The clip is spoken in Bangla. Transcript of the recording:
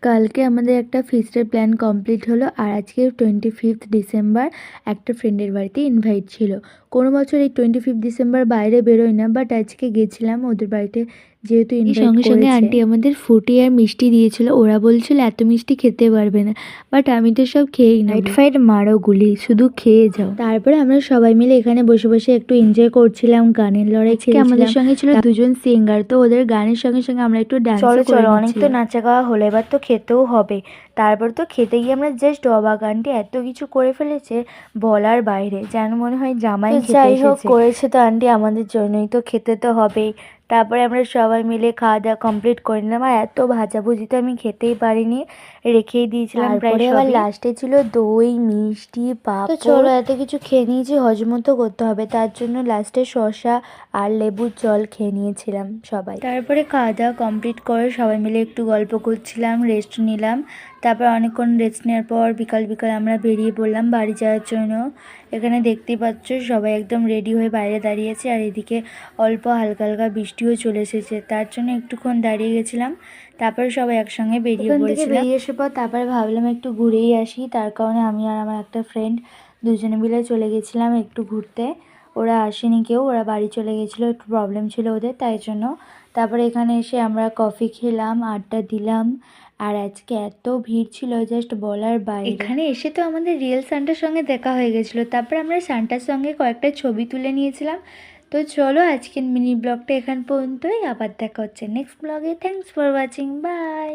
কালকে আমাদের একটা ফিস্টের প্ল্যান কমপ্লিট হলো আর আজকে 25th ডিসেম্বর একটা ফ্রেন্ডের বাড়িতে ইনভাইট ছিল। কোনো বছর এই 25th ডিসেম্বর বাইরে বেরোই না, বাট আজকে গেছিলাম ওদের বাড়িতে যেহেতু ইনভাইট সঙ্গে সঙ্গে করেছে। আন্টি আমাদের ফুটি আর মিষ্টি দিয়েছিল। ওরা বলছিল এত মিষ্টি খেতে পারবে না, বাট আমি তো সব খেয়েই না। লাইট ফাইট মারো গুলি, শুধু খেয়ে যাও। তারপরে আমরা সবাই মিলে এখানে বসে বসে একটু এনজয় করছিলাম, গানের লড়াই খেলছিলাম। আমাদের সঙ্গে ছিল দুজন সিঙ্গার, তো ওদের গানের সঙ্গে সঙ্গে আমরা একটু ডান্স করে চলো অনেক তো নিচ্ছিলাম। নাচা গাওয়া হলো, এবার তো খেতেও হবে। তারপর তো খেতে গিয়ে আমরা জাস্ট অবাক, আন্টি এত কিছু করে ফেলেছে বলার বাইরে, যেন মনে হয় জামাই খেতে যাই হোক, এসেছে। করেছে তো আন্টি আমাদের জন্যই, তো খেতে তো হবেই। তারপরে আমরা সবাই মিলে খাওয়া দাওয়া কমপ্লিট করে নিলাম। আর এত ভাজাভুজি তো আমি খেতেই পারিনি, রেখেই দিয়েছিলাম প্রায়। তারপরে আবার সবই। লাস্টে ছিল দই, মিষ্টি, তো পাঁপড়। চলো, এত কিছু খেয়ে নিয়েছি, হজম তো করতে হবে, তার জন্য লাস্টে শসা আর লেবুর জল খেয়ে নিয়েছিলাম সবাই। তারপরে খাওয়া দাওয়া কমপ্লিট করে সবাই মিলে একটু গল্প করছিলাম, রেস্ট নিলাম। তারপর অনেকক্ষণ রেস্ট নেওয়ার পর বিকাল বিকাল আমরা বেরিয়ে পড়লাম বাড়ি যাওয়ার জন্য। এখানে দেখতেই পাচ্ছ সবাই একদম রেডি হয়ে বাইরে দাঁড়িয়েছে, আর এদিকে অল্প হালকা হালকা বৃষ্টিও চলে এসেছে, তার জন্য একটুক্ষণ দাঁড়িয়ে গেছিলাম। তারপরে সবাই একসঙ্গে বেরিয়ে পড়েছিলাম। বেরিয়ে এসে পর তারপরে ভাবলাম একটু ঘুরেই আসি, তার কারণে আমি আর আমার একটা ফ্রেন্ড দুজনে মিলে চলে গেছিলাম একটু ঘুরতে। ওরা আসেনি কেউ, ওরা বাড়ি চলে গেছিলো, একটু প্রবলেম ছিল ওদের, তাই জন্য। তারপরে এখানে এসে আমরা কফি খেলাম, আড্ডা দিলাম। আর আজকে এত ভিড় ছিল জাস্ট বলার বাইরে। এখানে এসে তো আমাদের রিয়েল সান্টার সঙ্গে দেখা হয়ে গেছিলো। তারপর আমরা সান্টার সঙ্গে কয়েকটা ছবি তুলে নিয়েছিলাম। তো চলো আজকের মিনি ব্লগটা এখান পর্যন্তই, আবার দেখা হচ্ছে নেক্সট ব্লগে। Thanks for watching, by.